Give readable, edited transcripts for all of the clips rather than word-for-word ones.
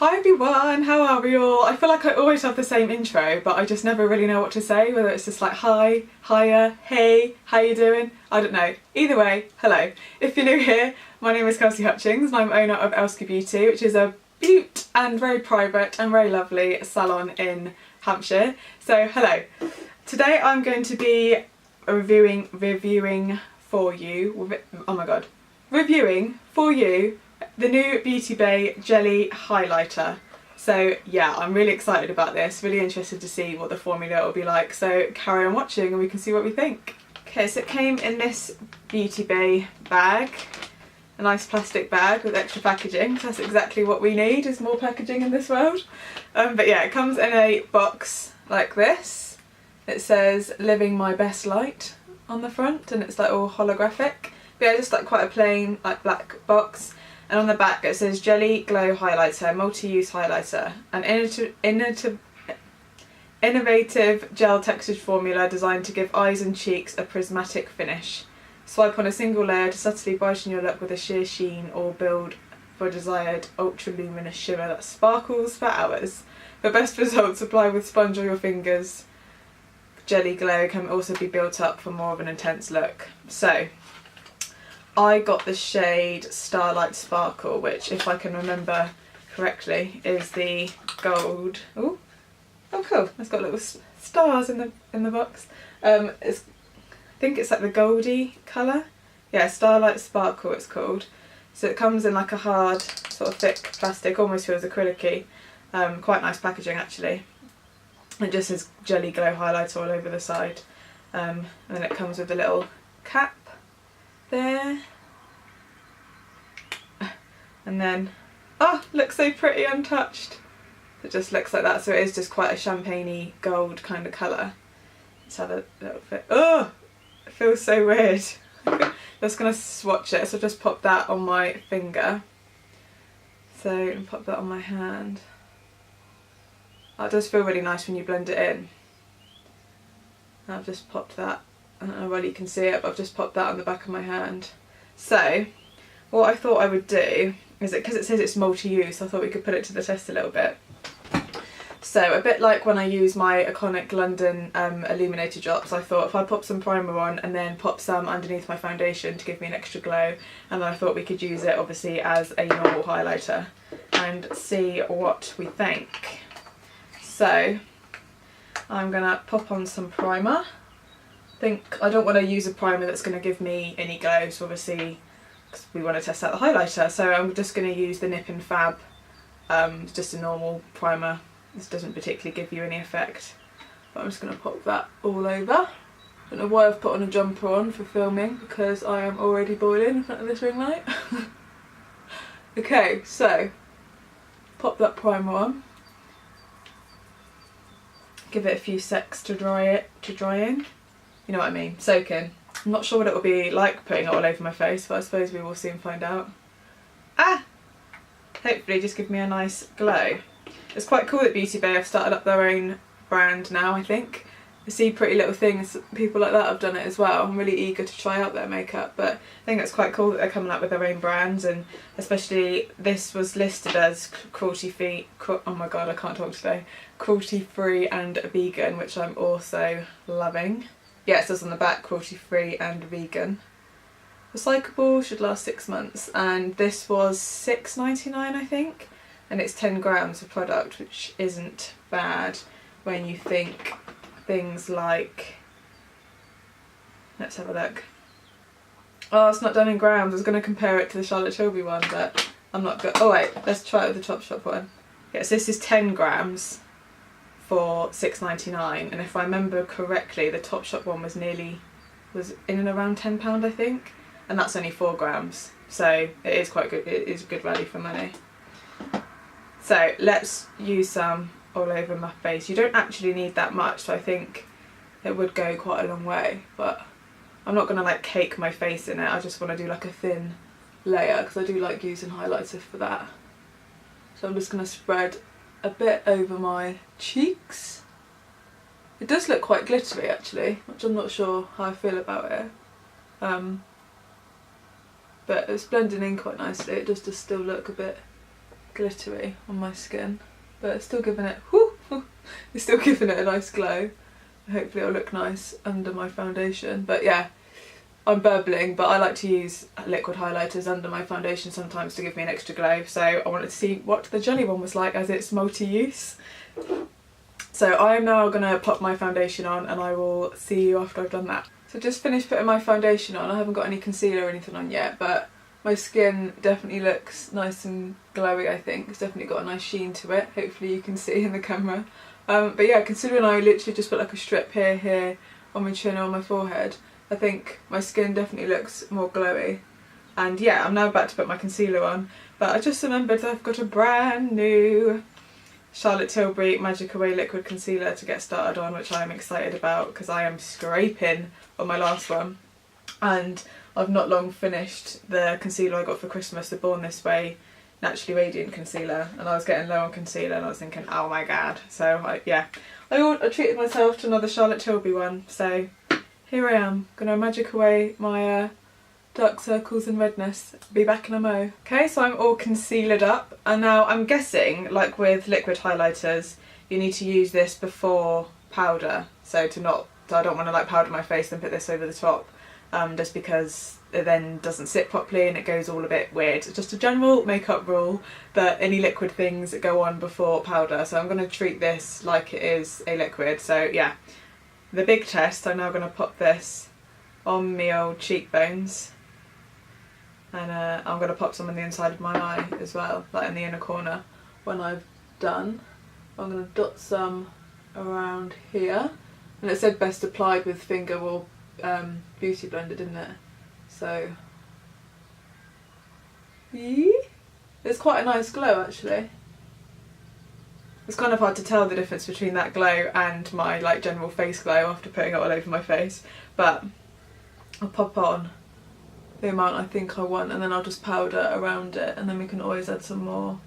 Hi everyone, how are we all? I feel like I always have the same intro, but I just never really know what to say, whether it's just like hi, hiya, hey, how you doing? I don't know. Either way, hello. If you're new here, my name is khutchingss and I'm owner of Elski Beauty, which is a beaut and very private and very lovely salon in Hampshire. So hello. Today I'm going to be reviewing for you the new Beauty Bay Gelee highlighter. So yeah, I'm really excited about this, really interested to see what the formula will be like, so carry on watching and we can see what we think. Okay, so it came in this Beauty Bay bag, a nice plastic bag with extra packaging. That's exactly what we need, is more packaging in this world. But yeah, it comes in a box like this. It says "Living My Best Light" on the front and it's like all holographic. But yeah, just like quite a plain like black box. And on the back it says Gelee Glow Highlighter, multi-use highlighter, an innovative gel textured formula designed to give eyes and cheeks a prismatic finish. Swipe on a single layer to subtly brighten your look with a sheer sheen or build for a desired ultra luminous shimmer that sparkles for hours. For best results, apply with sponge or your fingers. Gelee Glow can also be built up for more of an intense look. So I got the shade Starlight Sparkle, which, if I can remember correctly, is the gold. Ooh, oh cool! It's got little stars in the box. I think it's like the goldy colour. Yeah, Starlight Sparkle it's called. So it comes in like a hard, sort of thick plastic, almost feels acrylic-y. Quite nice packaging actually. It just says Gelee Glow highlighter all over the side, and then it comes with a little cap there, and then oh, looks so pretty untouched. It just looks like that, so it is just quite a champagne-y gold kind of colour. Let's have a little bit. Oh, it feels so weird. Just gonna swatch it, so just pop that on my finger. So and pop that on my hand. Oh, it does feel really nice when you blend it in. I've just popped that. I don't know whether you can see it, but I've just popped that on the back of my hand. So what I thought I would do is, because it says it's multi-use, I thought we could put it to the test a little bit. So a bit like when I use my iconic London illuminator drops, I thought if I pop some primer on and then pop some underneath my foundation to give me an extra glow, and then I thought we could use it obviously as a normal highlighter and see what we think. So I'm gonna pop on some primer. I don't want to use a primer that's going to give me any glow, so obviously because we want to test out the highlighter, so I'm just going to use the Nip and Fab, just a normal primer. This doesn't particularly give you any effect, but I'm just going to pop that all over. Don't know why I've put on a jumper on for filming, because I am already boiling in front of this ring light. Okay, so pop that primer on, give it a few secs to dry in. You know what I mean, soak in. I'm not sure what it will be like putting it all over my face, but I suppose we will soon find out. Ah! Hopefully just give me a nice glow. It's quite cool that Beauty Bay have started up their own brand now, I think. I see Pretty Little Things, people like that have done it as well. I'm really eager to try out their makeup, but I think it's quite cool that they're coming up with their own brands, and especially this was listed as cruelty-free, oh my god I can't talk today, cruelty-free and vegan, which I'm also loving. Yeah, it says on the back cruelty-free and vegan. Recyclable, should last 6 months, and this was £6.99 I think, and it's 10 grams of product, which isn't bad when you think things like, let's have a look. Oh, it's not done in grams. I was going to compare it to the Charlotte Tilbury one, but I'm not good. Oh wait, let's try it with the Topshop one. Yes, this is 10 grams for £6.99, and if I remember correctly the Topshop one was in and around £10 I think, and that's only 4 grams, so it is quite good. It is a good value for money. So let's use some all over my face. You don't actually need that much, so I think it would go quite a long way, but I'm not going to like cake my face in it. I just want to do like a thin layer because I do like using highlighter for that. So I'm just going to spread a bit over my cheeks. It does look quite glittery actually, which I'm not sure how I feel about it. But it's blending in quite nicely. It does just still look a bit glittery on my skin, but it's still giving it, whoo, it's still giving it a nice glow. Hopefully it'll look nice under my foundation. But yeah, I'm burbling, but I like to use liquid highlighters under my foundation sometimes to give me an extra glow. So I wanted to see what the Gelee one was like, as it's multi-use. So I'm now going to pop my foundation on, and I will see you after I've done that. So just finished putting my foundation on. I haven't got any concealer or anything on yet, but my skin definitely looks nice and glowy, I think. It's definitely got a nice sheen to it. Hopefully you can see in the camera. But yeah, considering I literally just put like a strip here on my chin or on my forehead, I think my skin definitely looks more glowy. And yeah, I'm now about to put my concealer on, but I just remembered that I've got a brand new Charlotte Tilbury Magic Away Liquid Concealer to get started on, which I'm excited about because I am scraping on my last one. And I've not long finished the concealer I got for Christmas, the Born This Way Naturally Radiant Concealer, and I was getting low on concealer and I was thinking, oh my god. So I treated myself to another Charlotte Tilbury one, so here I am, gonna magic away my dark circles and redness. Be back in a mo. Okay, so I'm all concealered up, and now I'm guessing, like with liquid highlighters, you need to use this before powder, so I don't want to like powder my face and put this over the top, just because it then doesn't sit properly and it goes all a bit weird. It's just a general makeup rule that any liquid things go on before powder, so I'm going to treat this like it is a liquid. So yeah, the big test, I'm now going to pop this on my old cheekbones, and I'm going to pop some on the inside of my eye as well, like in the inner corner. When I've done, I'm going to dot some around here, and it said best applied with finger or beauty blender, didn't it? So it's quite a nice glow actually. It's kind of hard to tell the difference between that glow and my like general face glow after putting it all over my face, but I'll pop on the amount I think I want, and then I'll just powder around it, and then we can always add some more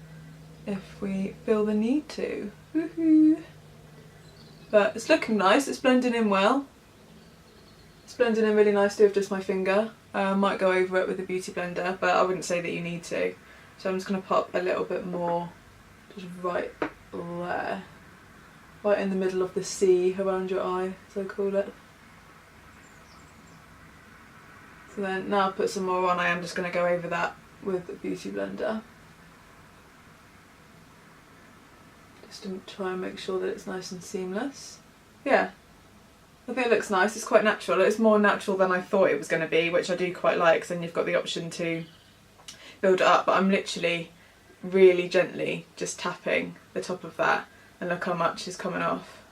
if we feel the need to. Woohoo! But it's looking nice, it's blending in well. It's blending in really nicely with just my finger. Might go over it with a beauty blender, but I wouldn't say that you need to. So I'm just going to pop a little bit more just right there. Right in the middle of the C around your eye, as I call it. So then now I'll put some more on. I am just going to go over that with the beauty blender. Just to try and make sure that it's nice and seamless. Yeah. I think it looks nice, it's quite natural. It's more natural than I thought it was going to be, which I do quite like, because then you've got the option to build it up. But I'm literally really gently just tapping the top of that, and look how much is coming off.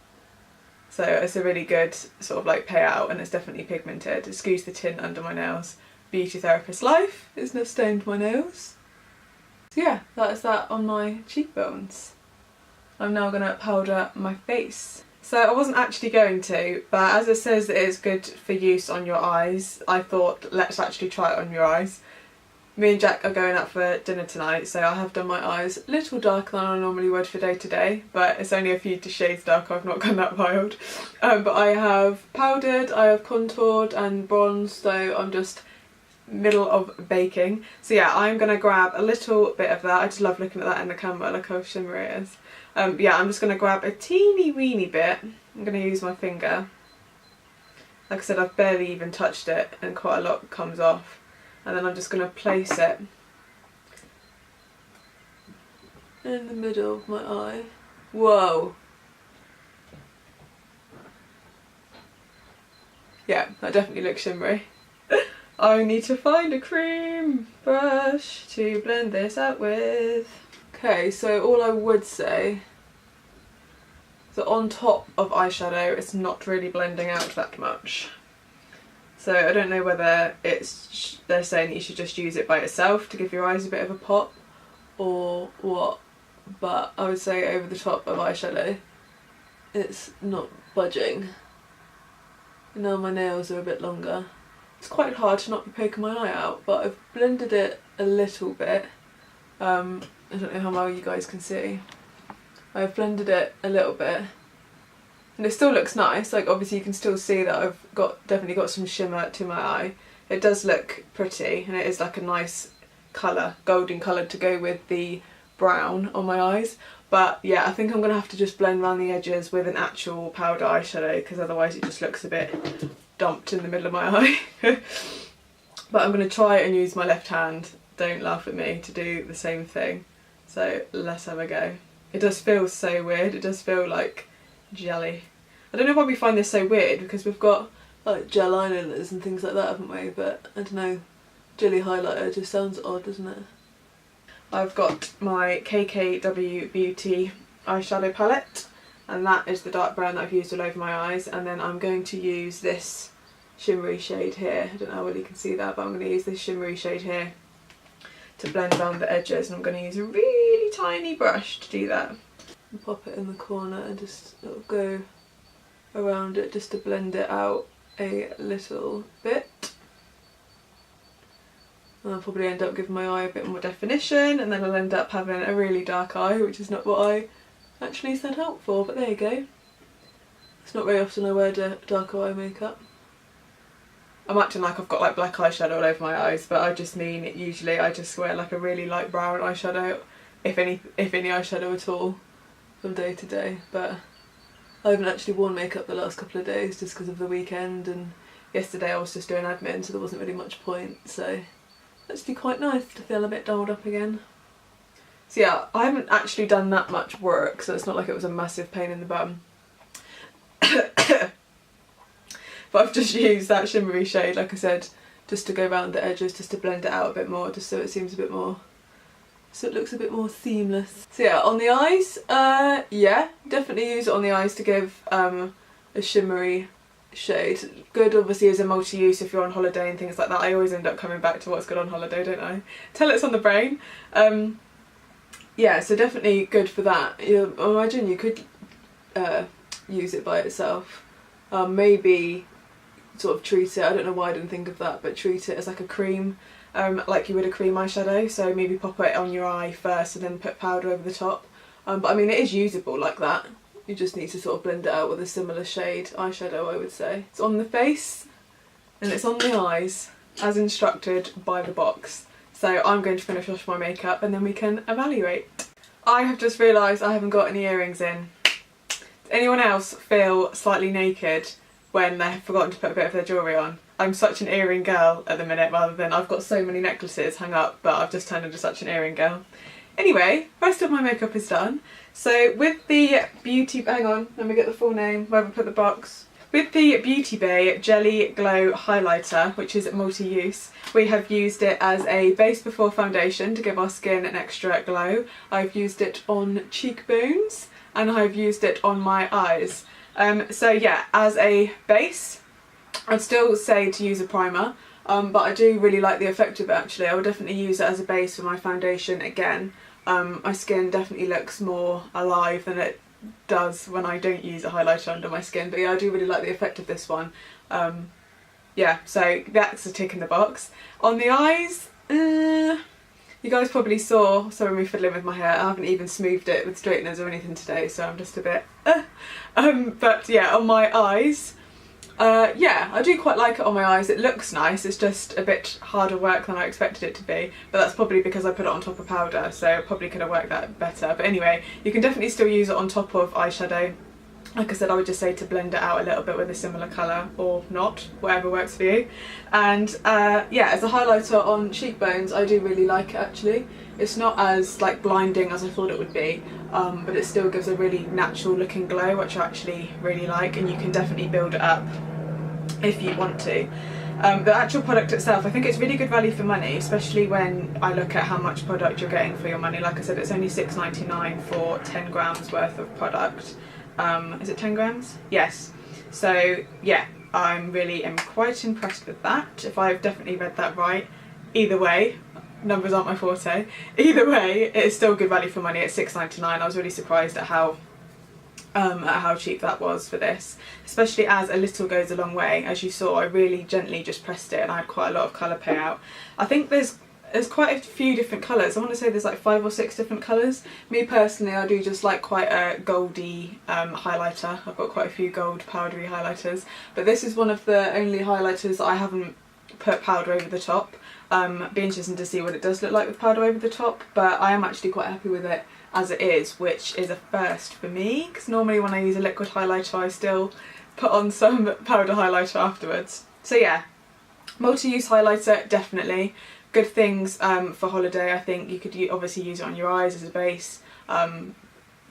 So it's a really good sort of like payout, and it's definitely pigmented. Excuse the tint under my nails. Beauty therapist life, it's not stained my nails. So yeah, that is that on my cheekbones. I'm now going to powder my face. So I wasn't actually going to, but as it says it is good for use on your eyes, I thought let's actually try it on your eyes. Me and Jack are going out for dinner tonight, so I have done my eyes a little darker than I normally would for day to day, but it's only a few shades darker, I've not gone that wild. But I have powdered, I have contoured and bronzed, so I'm just middle of baking. So yeah, I'm going to grab a little bit of that. I just love looking at that in the camera, look how shimmery it is. Yeah, I'm just going to grab a teeny weeny bit. I'm going to use my finger. Like I said, I've barely even touched it and quite a lot comes off. And then I'm just going to place it in the middle of my eye. Whoa! Yeah, that definitely looks shimmery. I need to find a cream brush to blend this out with. Okay, so all I would say is that on top of eyeshadow it's not really blending out that much. So I don't know whether they're saying that you should just use it by itself to give your eyes a bit of a pop or what, but I would say over the top of eyeshadow it's not budging. Now my nails are a bit longer. It's quite hard to not be poking my eye out, but I've blended it a little bit. I don't know how well you guys can see. I've blended it a little bit and it still looks nice. Like obviously you can still see that I've definitely got some shimmer to my eye. It does look pretty and it is like a nice colour, golden colour to go with the brown on my eyes. But yeah, I think I'm going to have to just blend around the edges with an actual powder eyeshadow, because otherwise it just looks a bit dumped in the middle of my eye. But I'm going to try and use my left hand, don't laugh at me, to do the same thing. So let's have a go. It does feel so weird, it does feel like jelly. I don't know why we find this so weird, because we've got like gel eyeliners and things like that, haven't we? But I don't know, jelly highlighter just sounds odd, doesn't it? I've got my KKW Beauty eyeshadow palette, and that is the dark brown that I've used all over my eyes, and then I'm going to use this shimmery shade here. I don't know whether you can see that, but I'm going to use this shimmery shade here to blend around the edges, and I'm going to use a really tiny brush to do that. And pop it in the corner and just sort of go around it just to blend it out a little bit. And I'll probably end up giving my eye a bit more definition, and then I'll end up having a really dark eye, which is not what I actually set out for, but there you go. It's not very often I wear darker eye makeup. I'm acting like I've got like black eyeshadow all over my eyes, but I just mean usually I just wear like a really light brown eyeshadow, if any eyeshadow at all, from day to day. But I haven't actually worn makeup the last couple of days just because of the weekend, and yesterday I was just doing admin, so there wasn't really much point, so it's actually quite nice to feel a bit dolled up again. So yeah, I haven't actually done that much work, so it's not like it was a massive pain in the bum. But I've just used that shimmery shade, like I said, just to go around the edges, just to blend it out a bit more, just so it seems a bit more, so it looks a bit more seamless. So yeah, on the eyes, yeah, definitely use it on the eyes to give a shimmery shade. Good obviously as a multi-use if you're on holiday and things like that. I always end up coming back to what's good on holiday, don't I? Till it's on the brain. Yeah, so definitely good for that. I imagine you could use it by itself. Maybe sort of treat it, I don't know why I didn't think of that, but treat it as like a cream, like you would a cream eyeshadow. So maybe pop it on your eye first and then put powder over the top. But I mean, it is usable like that. You just need to sort of blend it out with a similar shade eyeshadow, I would say. It's on the face and it's on the eyes as instructed by the box. So I'm going to finish off my makeup and then we can evaluate. I have just realised I haven't got any earrings in. Does anyone else feel slightly naked when they've forgotten to put a bit of their jewellery on? I'm such an earring girl at the minute, rather than I've got so many necklaces hung up, but I've just turned into such an earring girl. Anyway, rest of my makeup is done. So with the Beauty, hang on, let me get the full name, where have I put the box? With the Beauty Bay Gelee Glow Highlighter, which is multi-use, we have used it as a base before foundation to give our skin an extra glow. I've used it on cheekbones and I've used it on my eyes. So yeah, as a base, I'd still say to use a primer, but I do really like the effect of it actually. I would definitely use it as a base for my foundation again. My skin definitely looks more alive than it does when I don't use a highlighter under my skin, but yeah, I do really like the effect of this one. Yeah, so that's a tick in the box. On the eyes, you guys probably saw me fiddling with my hair. I haven't even smoothed it with straighteners or anything today, so I'm just a bit but yeah, on my eyes, yeah, I do quite like it on my eyes. It looks nice, it's just a bit harder work than I expected it to be, but that's probably because I put it on top of powder, so I probably could have worked that better. But anyway, you can definitely still use it on top of eyeshadow. Like I said, I would just say to blend it out a little bit with a similar colour, or not, whatever works for you. And yeah, as a highlighter on cheekbones, I do really like it actually. It's not as like blinding as I thought it would be, but it still gives a really natural looking glow, which I actually really like, and you can definitely build it up if you want to. The actual product itself, I think it's really good value for money, especially when I look at how much product you're getting for your money. Like I said, it's only £6.99 for 10 grams worth of product. Is it 10 grams? Yes. So yeah, I'm quite impressed with that, if I've definitely read that right. Either way, numbers aren't my forte. Either way, it is still good value for money at £6.99. I was really surprised at how cheap that was for this, especially as a little goes a long way. As you saw, I really gently just pressed it and I had quite a lot of colour payout. I think there's quite a few different colours. I want to say there's like 5 or 6 different colours. Me personally, I do just like quite a goldy highlighter. I've got quite a few gold powdery highlighters, but this is one of the only highlighters that I haven't put powder over the top. Be interesting to see what it does look like with powder over the top, but I am actually quite happy with it as it is, which is a first for me, because normally when I use a liquid highlighter I still put on some powder highlighter afterwards. So yeah, multi-use highlighter, definitely. Good things for holiday. I think you could obviously use it on your eyes as a base.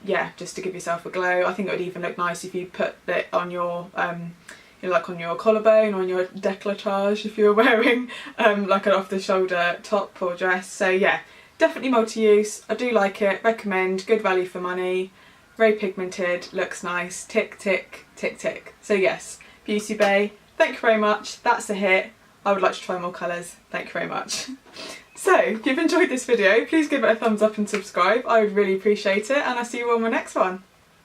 Yeah, just to give yourself a glow. I think it would even look nice if you put it on your you know, like on your collarbone or on your décolletage if you're wearing like an off-the-shoulder top or dress. So yeah, definitely multi-use. I do like it, recommend, good value for money, very pigmented, looks nice, tick, tick, tick, tick. So yes, Beauty Bay, thank you very much, that's a hit. I would like to try more colours, thank you very much. So, if you've enjoyed this video, please give it a thumbs up and subscribe, I would really appreciate it, and I'll see you on my next one.